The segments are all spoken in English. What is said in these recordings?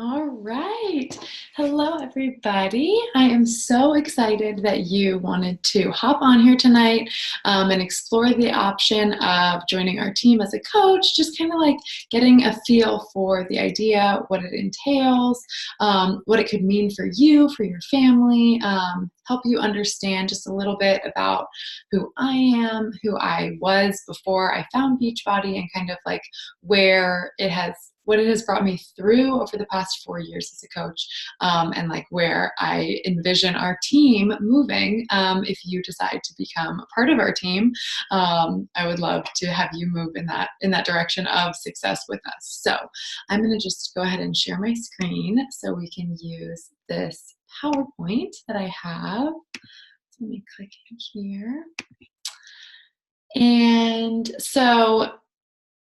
All right. Hello, everybody. I am so excited that you wanted to hop on here tonight and explore the option of joining our team as a coach, just kind of like getting a feel for the idea, what it entails, what it could mean for you, for your family, help you understand just a little bit about who I am, who I was before I found Beachbody, and kind of like what it has brought me through over the past 4 years as a coach, and like where I envision our team moving. If you decide to become a part of our team, I would love to have you move in that direction of success with us. So I'm going to just go ahead and share my screen so we can use this PowerPoint that I have. So let me click in here. And so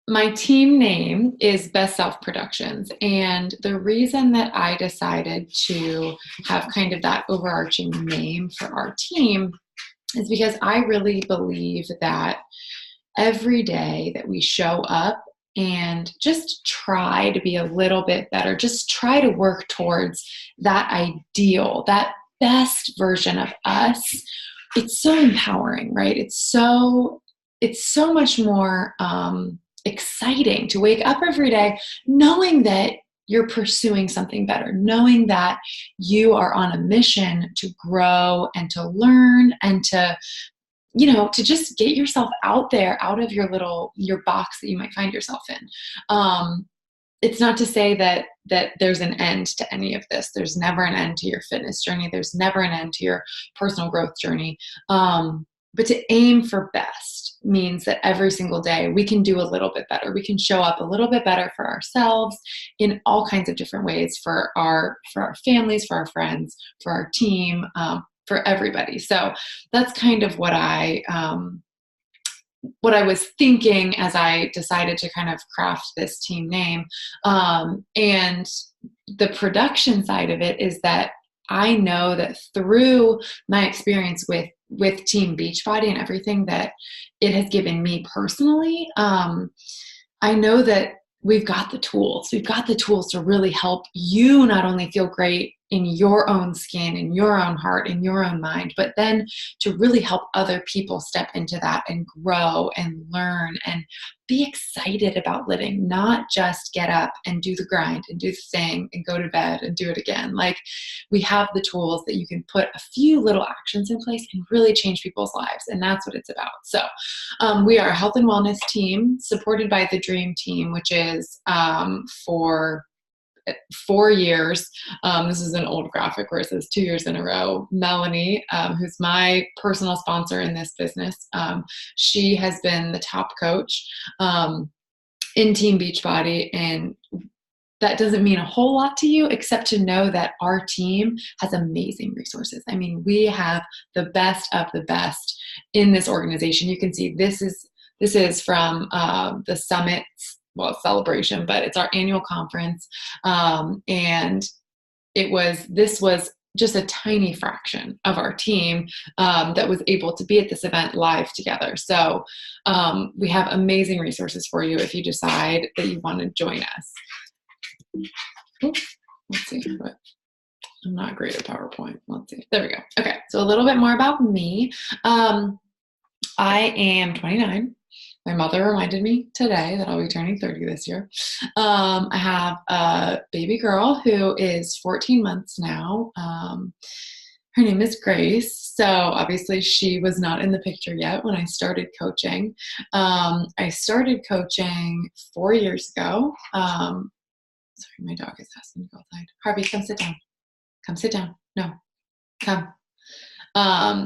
my team name is Best Self Productions, and the reason that I decided to have kind of that overarching name for our team is because I really believe that every day that we show up and just try to be a little bit better, just try to work towards that ideal, that best version of us, it's so empowering, right? It's so much more exciting to wake up every day knowing that you're pursuing something better, knowing that you are on a mission to grow and to learn and to just get yourself out there, out of your box that you might find yourself in. It's not to say that there's an end to any of this. There's never an end to your fitness journey. There's never an end to your personal growth journey. But to aim for best means that every single day we can do a little bit better. We can show up a little bit better for ourselves in all kinds of different ways, for our families, for our friends, for our team, for everybody. So that's kind of what I was thinking as I decided to kind of craft this team name. And the production side of it is that I know that through my experience with Team Beachbody and everything that it has given me personally, I know that we've got the tools. We've got the tools to really help you not only feel great in your own skin, in your own heart, in your own mind, but then to really help other people step into that and grow and learn and be excited about living, not just get up and do the grind and do the thing and go to bed and do it again. Like, we have the tools that you can put a few little actions in place and really change people's lives. And that's what it's about. So we are a health and wellness team supported by the Dream Team, which is for 4 years. This is an old graphic where it says 2 years in a row. Melanie, who's my personal sponsor in this business, she has been the top coach in Team Beachbody, and that doesn't mean a whole lot to you except to know that our team has amazing resources. I mean, we have the best of the best in this organization. You can see this is from the summits, celebration, but it's our annual conference. And this was just a tiny fraction of our team that was able to be at this event live together. So we have amazing resources for you if you decide that you want to join us. Oops, let's see. I'm not great at PowerPoint. Let's see. There we go. Okay. So a little bit more about me. I am 29. My mother reminded me today that I'll be turning 30 this year. I have a baby girl who is 14 months now. Her name is Grace. So obviously she was not in the picture yet when I started coaching. I started coaching 4 years ago. Sorry, my dog is asking to go outside. Harvey, come sit down. Come sit down. No, come.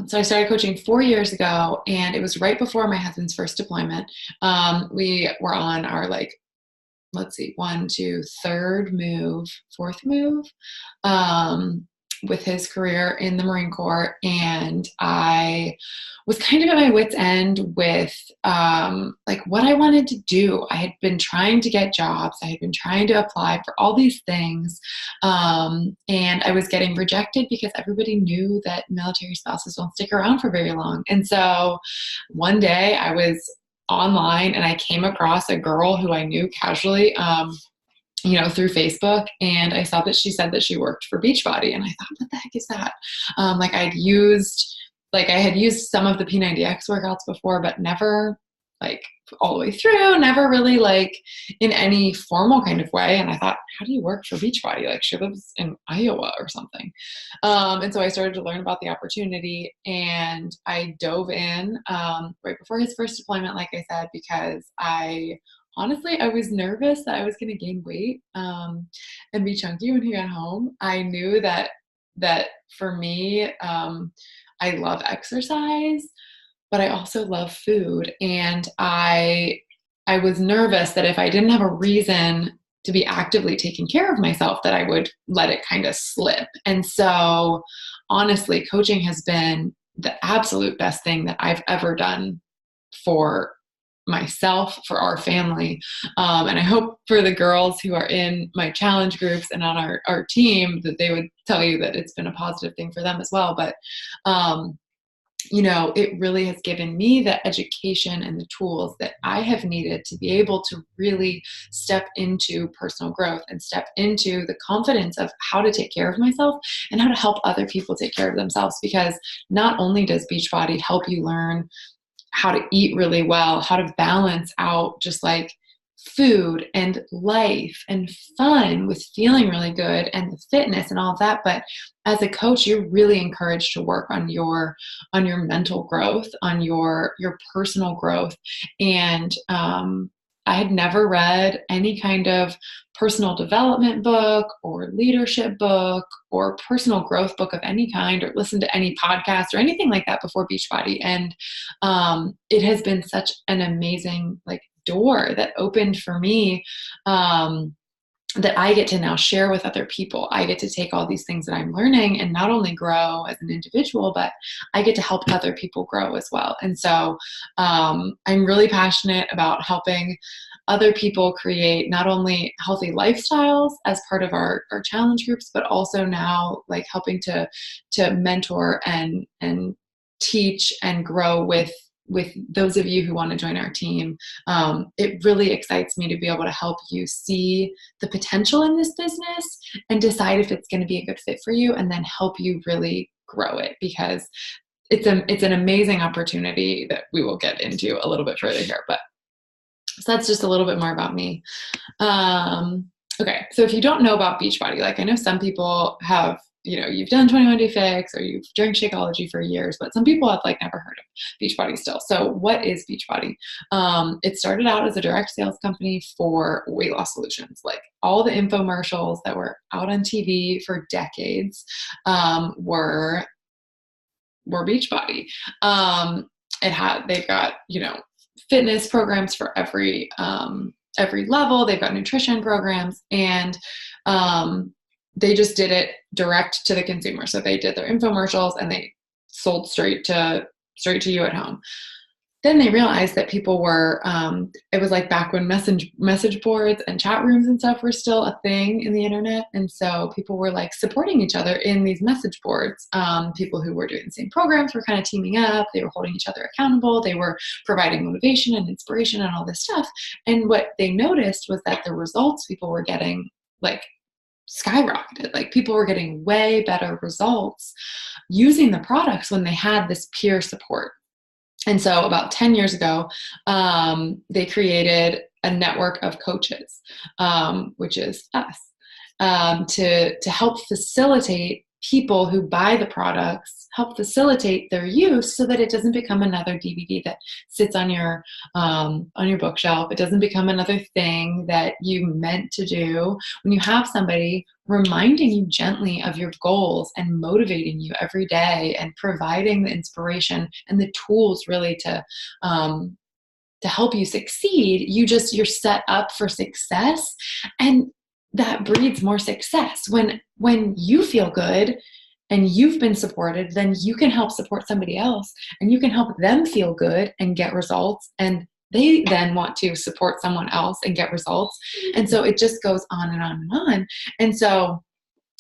So I started coaching 4 years ago, and it was right before my husband's first deployment. We were on our fourth move, with his career in the Marine Corps. And I was kind of at my wit's end with what I wanted to do. I had been trying to get jobs. I had been trying to apply for all these things. And I was getting rejected because everybody knew that military spouses don't stick around for very long. And so one day I was online and I came across a girl who I knew casually, through Facebook, and I saw that she said that she worked for Beachbody, and I thought, what the heck is that? I had used some of the P90X workouts before, but never like all the way through, never really like in any formal kind of way. And I thought, how do you work for Beachbody? Like, she lives in Iowa or something. And so I started to learn about the opportunity, and I dove in right before his first deployment, like I said, because honestly, I was nervous that I was going to gain weight and be chunky when he got home. I knew that for me, I love exercise, but I also love food. And I was nervous that if I didn't have a reason to be actively taking care of myself, that I would let it kind of slip. And so honestly, coaching has been the absolute best thing that I've ever done for myself, for our family. And I hope for the girls who are in my challenge groups and on our team, that they would tell you that it's been a positive thing for them as well. But, it really has given me the education and the tools that I have needed to be able to really step into personal growth and step into the confidence of how to take care of myself and how to help other people take care of themselves. Because not only does Beachbody help you learn how to eat really well, how to balance out just like food and life and fun with feeling really good and the fitness and all of that. But as a coach, you're really encouraged to work on your mental growth, on your personal growth. And I had never read any kind of personal development book or leadership book or personal growth book of any kind, or listened to any podcast or anything like that before Beachbody. And it has been such an amazing door that opened for me, that I get to now share with other people. I get to take all these things that I'm learning and not only grow as an individual, but I get to help other people grow as well. And so I'm really passionate about helping other people create not only healthy lifestyles as part of our challenge groups, but also now helping to mentor and teach and grow with those of you who want to join our team. It really excites me to be able to help you see the potential in this business and decide if it's going to be a good fit for you, and then help you really grow it, because it's an amazing opportunity that we will get into a little bit further here. But so that's just a little bit more about me. Okay, so if you don't know about Beachbody, I know some people have, you've done 21 Day Fix or you've drank Shakeology for years, but some people have never heard of Beachbody still. So what is Beachbody? It started out as a direct sales company for weight loss solutions. All the infomercials that were out on TV for decades were Beachbody. They've got, fitness programs for every level. They've got nutrition programs, and they just did it direct to the consumer. So they did their infomercials and they sold straight to you at home. Then they realized that people were, it was back when message boards and chat rooms and stuff were still a thing in the internet. And so people were supporting each other in these message boards. People who were doing the same programs were kind of teaming up. They were holding each other accountable. They were providing motivation and inspiration and all this stuff. And what they noticed was that the results people were getting skyrocketed. People were getting way better results using the products when they had this peer support. And so about 10 years ago, they created a network of coaches, which is us, to help facilitate people who buy the products, help facilitate their use so that it doesn't become another DVD that sits on your bookshelf. It doesn't become another thing that you meant to do. When you have somebody reminding you gently of your goals and motivating you every day and providing the inspiration and the tools really to help you succeed, you're set up for success. And that breeds more success. When you feel good and you've been supported, then you can help support somebody else and you can help them feel good and get results. And they then want to support someone else and get results. And so it just goes on and on and on. And so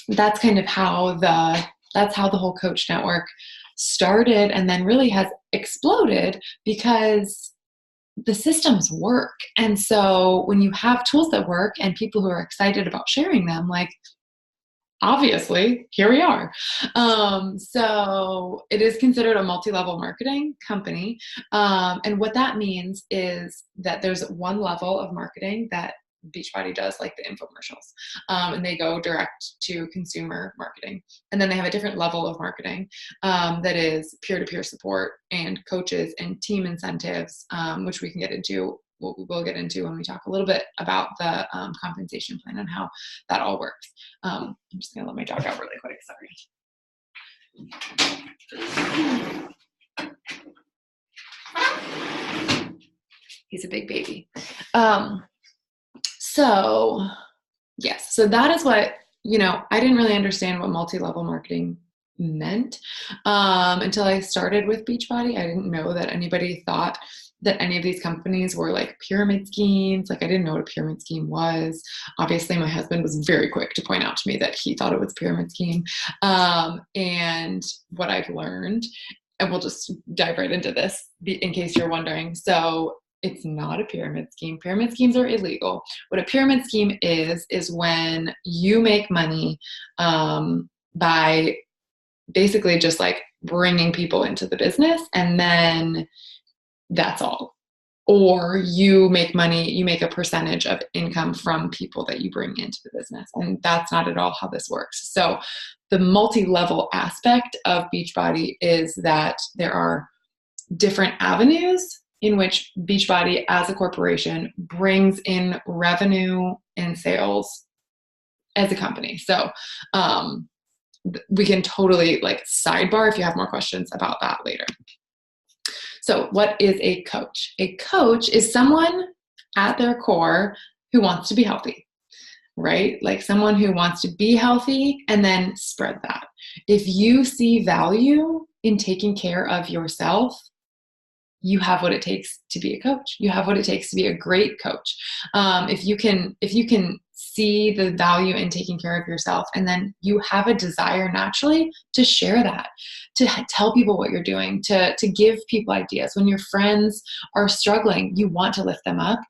that's kind of how the whole coach network started, and then really has exploded because the systems work. And so when you have tools that work and people who are excited about sharing them, like, obviously, here we are. So it is considered a multi-level marketing company. And what that means is that there's one level of marketing that Beachbody does, like the infomercials, and they go direct to consumer marketing. And then they have a different level of marketing that is peer-to-peer support and coaches and team incentives, which we can get into. We'll get into when we talk a little bit about the compensation plan and how that all works. I'm just going to let my dog out really quick. Sorry. He's a big baby. So yes, so that is what, I didn't really understand what multi-level marketing meant until I started with Beachbody. I didn't know that anybody thought that any of these companies were like pyramid schemes. Like, I didn't know what a pyramid scheme was. Obviously, my husband was very quick to point out to me that he thought it was a pyramid scheme. And what I've learned, and we'll just dive right into this in case you're wondering. So it's not a pyramid scheme. Pyramid schemes are illegal. What a pyramid scheme is when you make money by basically just like bringing people into the business, and then that's all. Or you make money, you make a percentage of income from people that you bring into the business. And that's not at all how this works. So the multi-level aspect of Beachbody is that there are different avenues in which Beachbody as a corporation brings in revenue and sales as a company. So we can totally like sidebar if you have more questions about that later. So what is a coach? A coach is someone at their core who wants to be healthy, right? Like someone who wants to be healthy and then spread that. If you see value in taking care of yourself, you have what it takes to be a coach. You have what it takes to be a great coach. If you can see the value in taking care of yourself, and then you have a desire naturally to share that, to tell people what you're doing, to give people ideas. When your friends are struggling, you want to lift them up.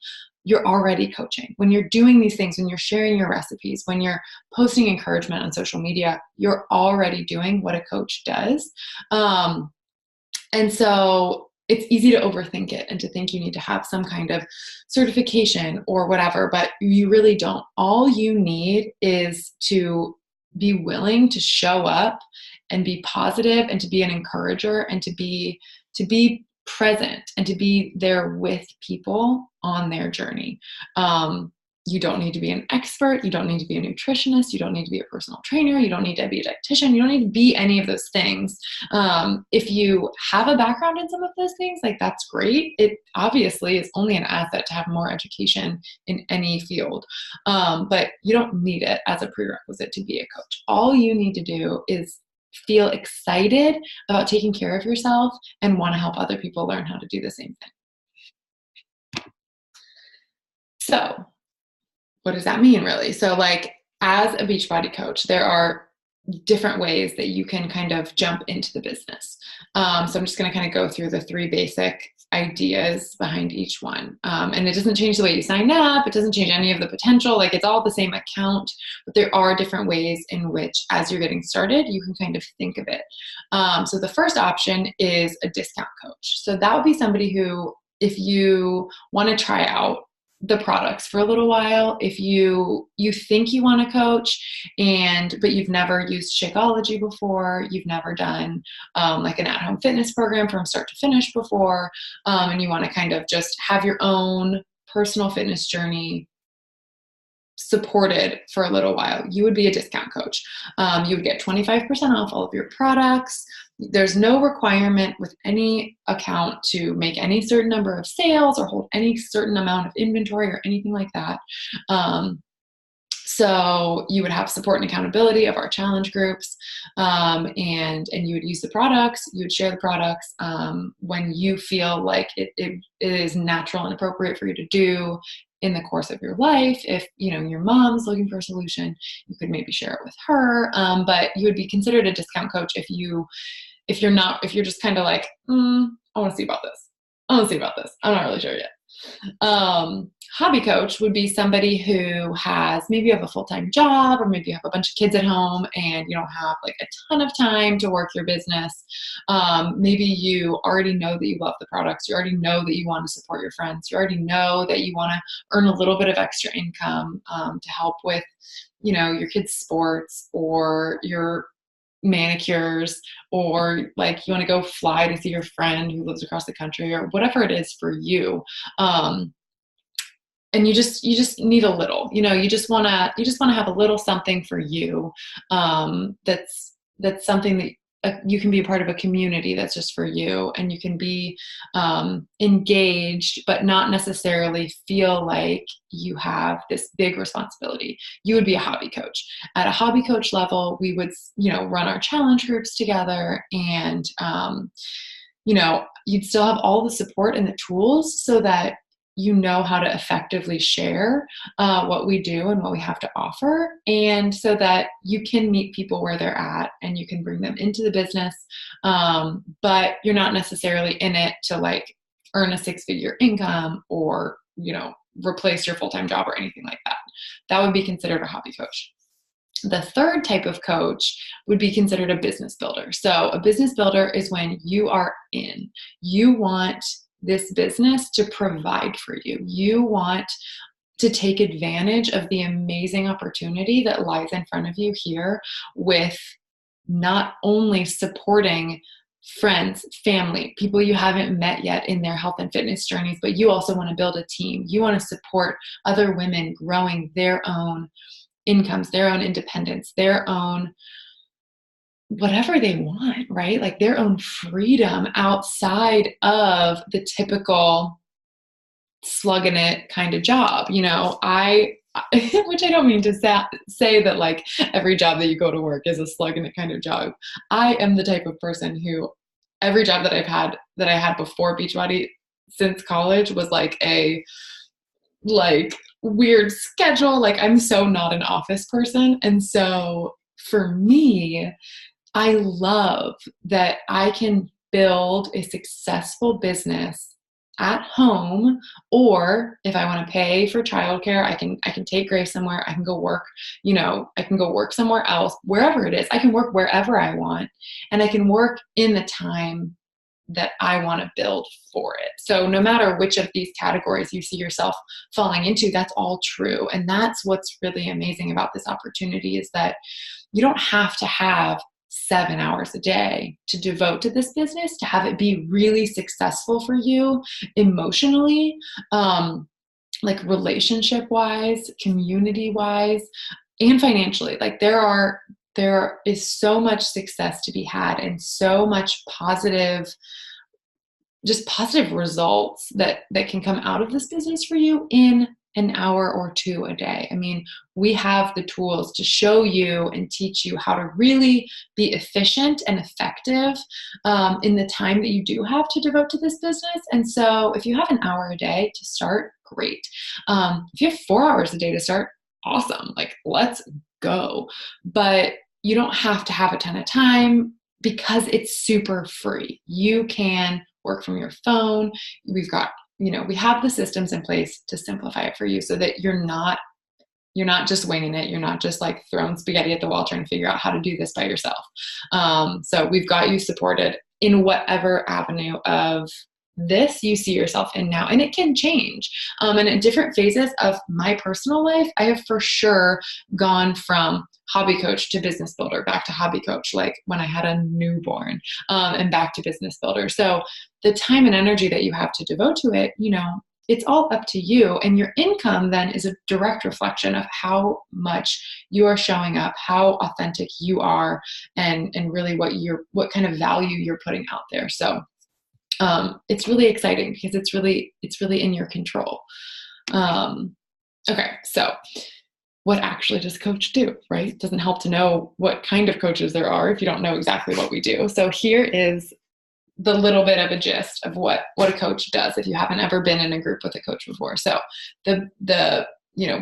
You're already coaching. When you're doing these things, when you're sharing your recipes, when you're posting encouragement on social media, you're already doing what a coach does. And so it's easy to overthink it and to think you need to have some kind of certification or whatever, but you really don't. All you need is to be willing to show up and be positive and to be an encourager and to be present and to be there with people on their journey. You don't need to be an expert. You don't need to be a nutritionist. You don't need to be a personal trainer. You don't need to be a dietitian. You don't need to be any of those things. If you have a background in some of those things, like that's great. It obviously is only an asset to have more education in any field. But you don't need it as a prerequisite to be a coach. All you need to do is feel excited about taking care of yourself and want to help other people learn how to do the same thing. So what does that mean, really? So like as a Beachbody coach, there are different ways that you can kind of jump into the business. So I'm just going to kind of go through the three basic ideas behind each one. And it doesn't change the way you sign up. It doesn't change any of the potential. Like it's all the same account, but there are different ways in which, as you're getting started, you can kind of think of it. So the first option is a discount coach. So that would be somebody who, if you want to try out the products for a little while, if you think you want to coach but you've never used Shakeology before, you've never done like an at-home fitness program from start to finish before, and you want to kind of just have your own personal fitness journey supported for a little while, you would be a discount coach. You would get 25% off all of your products. There's no requirement with any account to make any certain number of sales or hold any certain amount of inventory or anything like that. So you would have support and accountability of our challenge groups, and you would use the products, you would share the products when you feel like it is natural and appropriate for you to do in the course of your life. If your mom's looking for a solution, you could maybe share it with her, but you would be considered a discount coach if you're just kind of like, I want to see about this. I'm not really sure yet. Hobby coach would be somebody who has, maybe you have a full-time job, or maybe you have a bunch of kids at home and you don't have like a ton of time to work your business. Maybe you already know that you love the products. You already know that you want to support your friends. You already know that you want to earn a little bit of extra income to help with, your kids' sports or your manicures, or like you want to go fly to see your friend who lives across the country, or whatever it is for you. And you just need a little, you just want to have a little something for you. That's something that you can be a part of a community that's just for you, and you can be engaged, but not necessarily feel like you have this big responsibility. You would be a hobby coach. At a hobby coach level, we would, run our challenge groups together, and, you'd still have all the support and the tools so that you know how to effectively share what we do and what we have to offer, and so that you can meet people where they're at and you can bring them into the business, but you're not necessarily in it to like earn a 6-figure income or replace your full-time job or anything like that. That would be considered a hobby coach. The third type of coach would be considered a business builder. So a business builder is when you are in. You want this business to provide for you. You want to take advantage of the amazing opportunity that lies in front of you here, with not only supporting friends, family, people you haven't met yet in their health and fitness journeys, but you also want to build a team. You want to support other women growing their own incomes, their own independence, their own whatever they want, right? Like their own freedom outside of the typical slugging it kind of job. Which I don't mean to say that like every job that you go to work is a slugging it kind of job. I am the type of person who every job that I had before Beachbody since college was like a weird schedule. Like I'm so not an office person. And so for me, I love that I can build a successful business at home, or if I want to pay for childcare, I can take Grace somewhere. I can go work, I can go work somewhere else, wherever it is. I can work wherever I want, and I can work in the time that I want to build for it. So no matter which of these categories you see yourself falling into, that's all true. And that's what's really amazing about this opportunity, is that you don't have to have 7 hours a day to devote to this business to have it be really successful for you emotionally, like relationship wise, community wise, and financially. Like there is so much success to be had, and so much positive results that can come out of this business for you in an hour or two a day. I mean, we have the tools to show you and teach you how to really be efficient and effective in the time that you do have to devote to this business. And so if you have an hour a day to start, great. If you have 4 hours a day to start, awesome. Like, let's go. But you don't have to have a ton of time, because it's super free. You can work from your phone. We've got, we have the systems in place to simplify it for you, so that you're not just winging it. You're not just like throwing spaghetti at the wall trying to figure out how to do this by yourself. So we've got you supported in whatever avenue of this you see yourself in now. And it can change. And at different phases of my personal life, I have for sure gone from hobby coach to business builder, back to hobby coach, like when I had a newborn, and back to business builder. So the time and energy that you have to devote to it, it's all up to you. And your income then is a direct reflection of how much you are showing up, how authentic you are, and really what kind of value you're putting out there. So it's really exciting, because it's really in your control. Okay, so what actually does a coach do, right? It doesn't help to know what kind of coaches there are if you don't know exactly what we do. So here is the little bit of a gist of what a coach does, if you haven't ever been in a group with a coach before. So the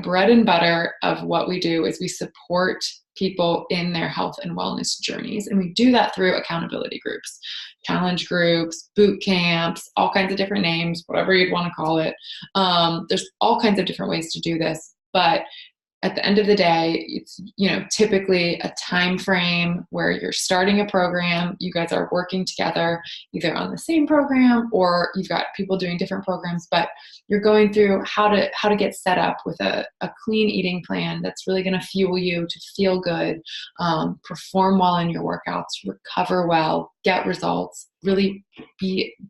bread and butter of what we do is we support people in their health and wellness journeys. And we do that through accountability groups, challenge groups, boot camps, all kinds of different names, whatever you'd want to call it. There's all kinds of different ways to do this, but at the end of the day, it's, typically a time frame where you're starting a program. You guys are working together either on the same program, or you've got people doing different programs, but you're going through how to get set up with a clean eating plan that's really going to fuel you to feel good, perform well in your workouts, recover well, get results, really be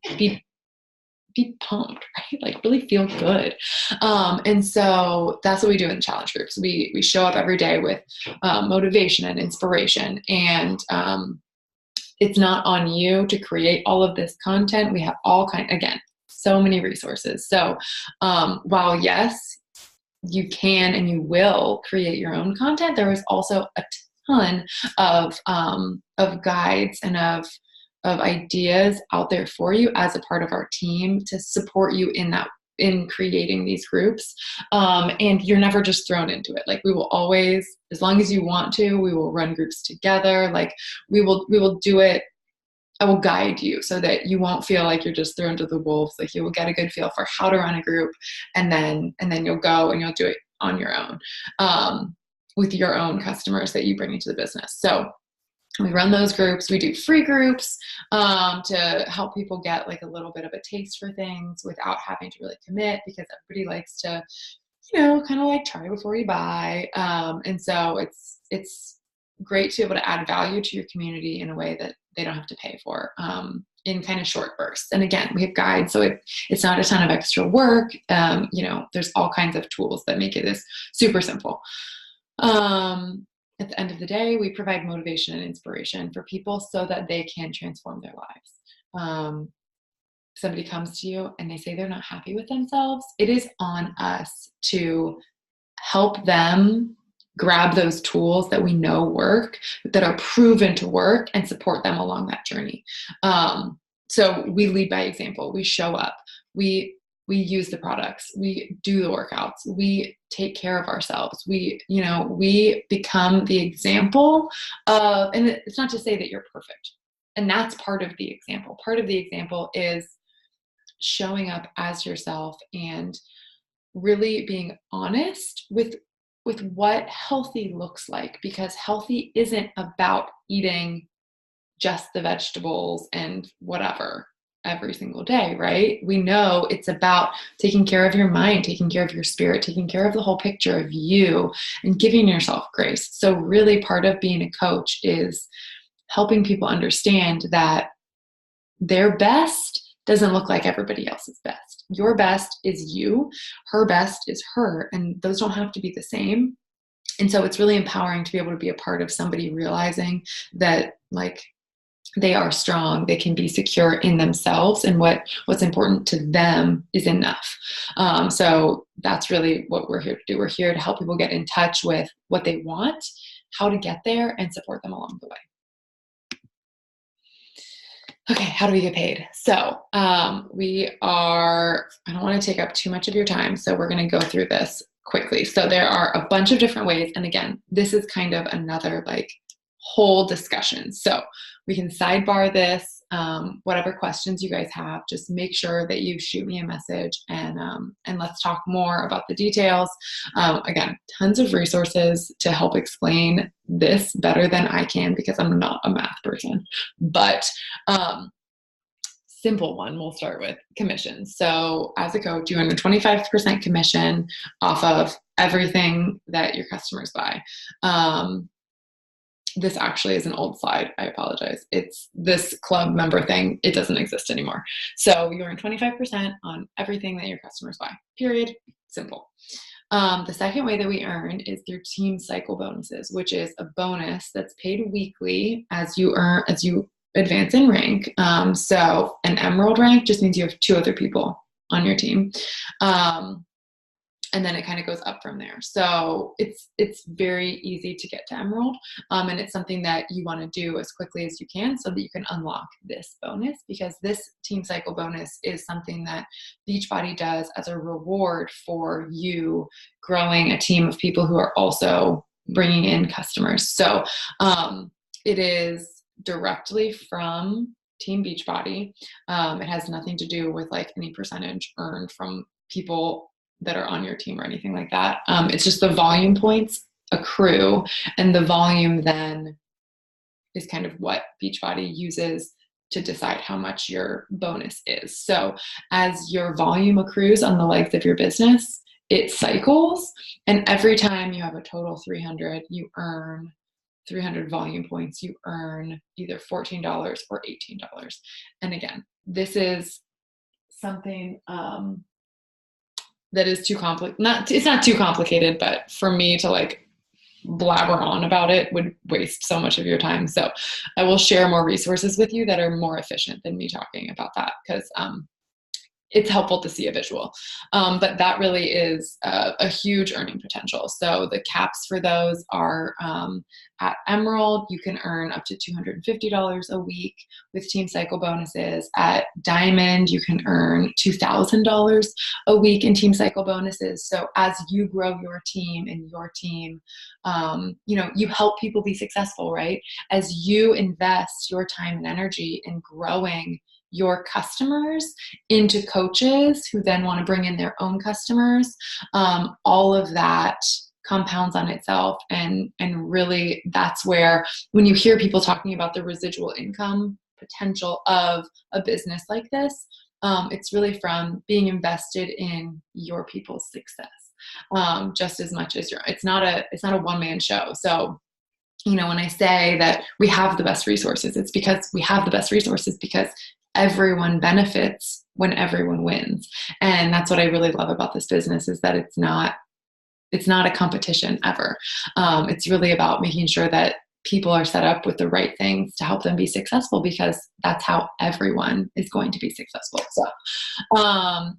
pumped, right? Like really feel good. And so that's what we do in challenge groups. We show up every day with motivation and inspiration. And it's not on you to create all of this content. We have again, so many resources. So while yes, you can and you will create your own content, there is also a ton of guides and of ideas out there for you as a part of our team to support you in creating these groups. And you're never just thrown into it. Like we will always, as long as you want to, we will run groups together. Like we will do it. I will guide you so that you won't feel like you're just thrown to the wolves. Like you will get a good feel for how to run a group, and then you'll go and you'll do it on your own, with your own customers that you bring into the business. So we run those groups. We do free groups to help people get like a little bit of a taste for things without having to really commit, because everybody likes to, kind of like try before you buy. And so it's great to be able to add value to your community in a way that they don't have to pay for, in kind of short bursts. And again, we have guides, so it's not a ton of extra work. There's all kinds of tools that make it this super simple. At the end of the day, we provide motivation and inspiration for people so that they can transform their lives. Somebody comes to you and they say they're not happy with themselves. It is on us to help them grab those tools that we know work, that are proven to work, and support them along that journey. So we lead by example. We show up. We use the products, we do the workouts, we take care of ourselves. We become the example of, and it's not to say that you're perfect. And that's part of the example. Part of the example is showing up as yourself and really being honest with what healthy looks like, because healthy isn't about eating just the vegetables and whatever every single day, right? We know it's about taking care of your mind, taking care of your spirit, taking care of the whole picture of you, and giving yourself grace. So really part of being a coach is helping people understand that their best doesn't look like everybody else's best. Your best is you, her best is her, and those don't have to be the same. And so it's really empowering to be able to be a part of somebody realizing that, like, they are strong, they can be secure in themselves, and what's important to them is enough. So that's really what we're here to do. We're here to help people get in touch with what they want, how to get there, and support them along the way. Okay, how do we get paid? So I don't want to take up too much of your time, so we're going to go through this quickly. So there are a bunch of different ways. And again, this is kind of another whole discussion. So we can sidebar this, whatever questions you guys have, just make sure that you shoot me a message and let's talk more about the details. Again, tons of resources to help explain this better than I can, because I'm not a math person, but simple one, we'll start with commissions. So as a coach, you earn a 25% commission off of everything that your customers buy. This actually is an old slide. I apologize. It's this club member thing. It doesn't exist anymore. So you earn 25% on everything that your customers buy, period. Simple. The second way that we earn is through team cycle bonuses, which is a bonus that's paid weekly as you advance in rank. So an emerald rank just means you have 2 other people on your team. and then it kind of goes up from there. So it's very easy to get to Emerald. And it's something that you want to do as quickly as you can so that you can unlock this bonus, because this team cycle bonus is something that Beachbody does as a reward for you growing a team of people who are also bringing in customers. So it is directly from Team Beachbody. It has nothing to do with like any percentage earned from people that are on your team or anything like that. It's just the volume points accrue, and the volume then is kind of what Beachbody uses to decide how much your bonus is. So as your volume accrues on the legs of your business, it cycles, and every time you have a total 300, you earn 300 volume points, you earn either $14 or $18. And again, this is something that is too complicated. It's not too complicated, but for me to like blabber on about it would waste so much of your time. So I will share more resources with you that are more efficient than me talking about that, because it's helpful to see a visual. But that really is a huge earning potential. So the caps for those are at Emerald, you can earn up to $250 a week with Team Cycle bonuses. At Diamond, you can earn $2,000 a week in Team Cycle bonuses. So as you grow your team and your team, you help people be successful, right? As you invest your time and energy in growing your customers into coaches who then want to bring in their own customers, all of that compounds on itself. And really that's where, when you hear people talking about the residual income potential of a business like this, it's really from being invested in your people's success, just as much as it's not a one-man show. So when I say that we have the best resources, it's because we have the best resources because everyone benefits when everyone wins. And that's what I really love about this business, is that it's not a competition ever. It's really about making sure that people are set up with the right things to help them be successful, because that's how everyone is going to be successful. So,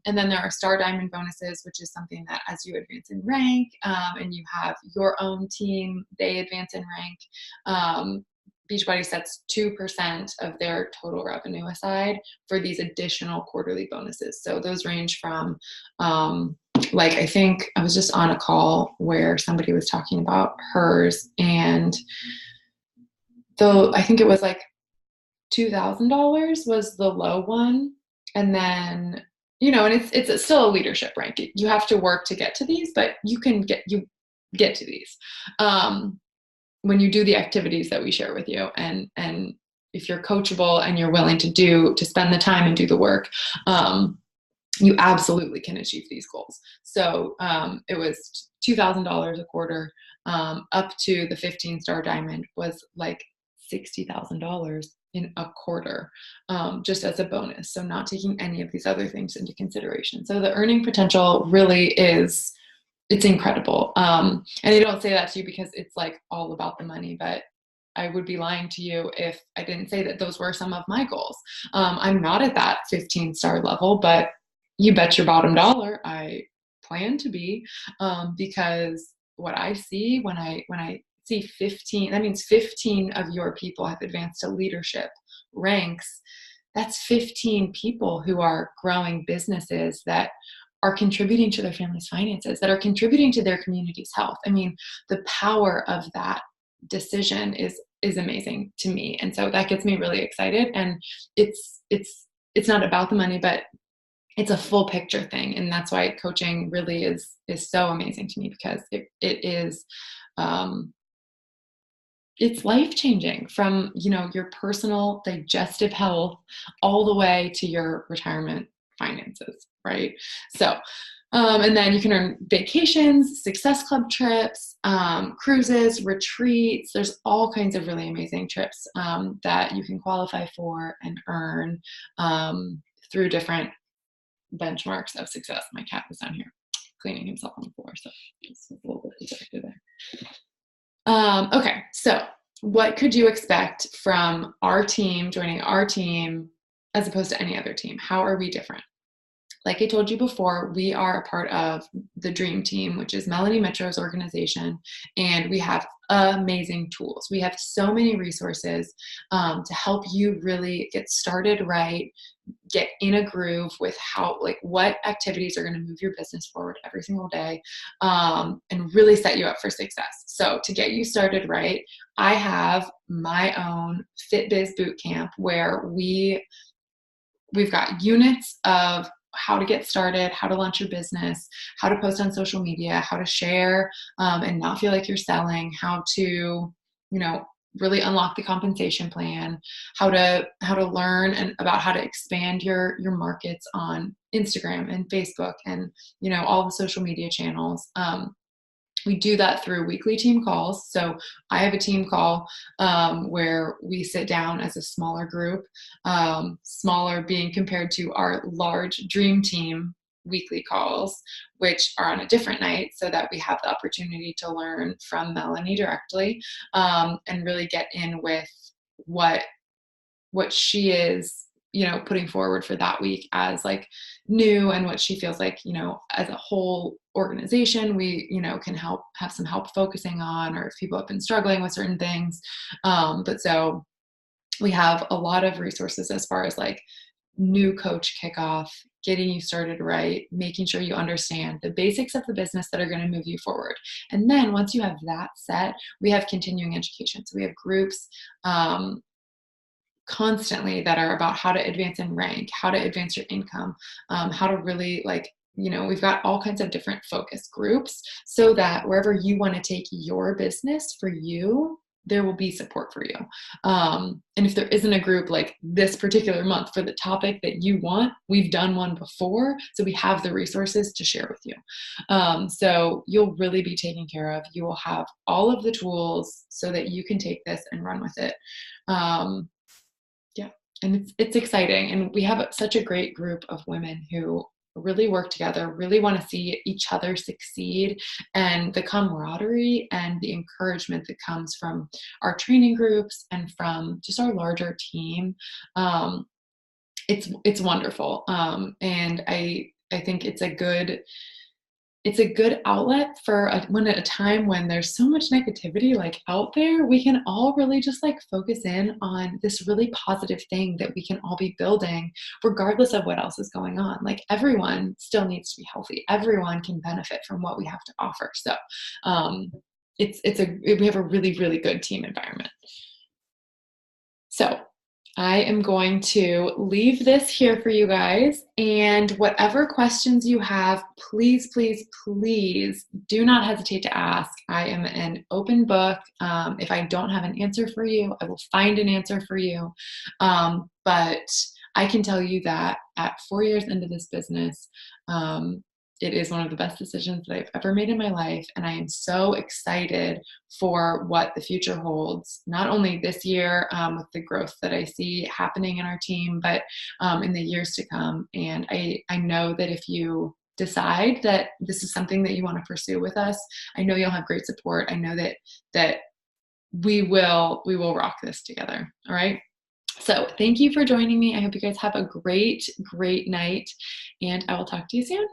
and then there are Star Diamond bonuses, which is something that as you advance in rank, and you have your own team, they advance in rank. Beachbody sets 2% of their total revenue aside for these additional quarterly bonuses. So those range from, I think I was just on a call where somebody was talking about hers, and though I think it was like $2,000 was the low one. And then, and it's still a leadership rank. You have to work to get to these, but you get to these. When you do the activities that we share with you, and if you're coachable and you're willing to spend the time and do the work, you absolutely can achieve these goals. So it was $2,000 a quarter, up to the 15-star diamond was like $60,000 in a quarter, just as a bonus. So not taking any of these other things into consideration. So the earning potential really is, it's incredible. And I don't say that to you because it's like all about the money, but I would be lying to you if I didn't say that those were some of my goals. I'm not at that 15-star level, but you bet your bottom dollar I plan to be, because what I see when I see 15, that means 15 of your people have advanced to leadership ranks. That's 15 people who are growing businesses that are contributing to their family's finances, that are contributing to their community's health. I mean, the power of that decision is amazing to me. And so that gets me really excited. And it's not about the money, but it's a full picture thing. And that's why coaching really is so amazing to me, because it is, it's life-changing from, your personal digestive health all the way to your retirement finances, right? So, and then you can earn vacations, success club trips, cruises, retreats. There's all kinds of really amazing trips that you can qualify for and earn through different benchmarks of success. My cat was down here cleaning himself on the floor, so it's a little bit distracted there. Okay, so what could you expect from our team, joining our team, as opposed to any other team? How are we different? like I told you before, we are a part of the Dream Team, which is Melanie Metro's organization, and we have amazing tools. We have so many resources to help you really get started right, get in a groove with how, like, what activities are going to move your business forward every single day, and really set you up for success. So to get you started right, I have my own FitBiz bootcamp where we've got units of how to get started, how to launch your business, how to post on social media, how to share and not feel like you're selling, how to, really unlock the compensation plan, how to learn and about how to expand your markets on Instagram and Facebook and, all the social media channels. We do that through weekly team calls. So I have a team call where we sit down as a smaller group, smaller being compared to our large dream team weekly calls, which are on a different night so that we have the opportunity to learn from Melanie directly, and really get in with what she is, putting forward for that week as like new, and what she feels like, as a whole organization, we, can have some help focusing on, or if people have been struggling with certain things. But so we have a lot of resources as far as like new coach kickoff, getting you started right, making sure you understand the basics of the business that are going to move you forward. And then once you have that set, we have continuing education. So we have groups, constantly that are about how to advance in rank, how to advance your income, how to really we've got all kinds of different focus groups so that wherever you want to take your business for you, there will be support for you. And if there isn't a group like this particular month for the topic that you want, we've done one before. So we have the resources to share with you. So you'll really be taken care of. You will have all of the tools so that you can take this and run with it. Yeah. And it's exciting. And we have such a great group of women who really work together, really want to see each other succeed, and the camaraderie and the encouragement that comes from our training groups and from just our larger team. It's wonderful. And I think it's a good outlet for when at a time when there's so much negativity like out there, we can all really just like focus in on this really positive thing that we can all be building regardless of what else is going on. Like everyone still needs to be healthy. Everyone can benefit from what we have to offer. So we have a really, really good team environment. So I am going to leave this here for you guys, and whatever questions you have, please, please, please do not hesitate to ask. I am an open book. If I don't have an answer for you, I will find an answer for you. But I can tell you that at 4 years into this business, it is one of the best decisions that I've ever made in my life. And I am so excited for what the future holds, not only this year with the growth that I see happening in our team, but in the years to come. And I know that if you decide that this is something that you want to pursue with us, I know you'll have great support. I know that we will rock this together. All right. So thank you for joining me. I hope you guys have a great, great night, and I will talk to you soon.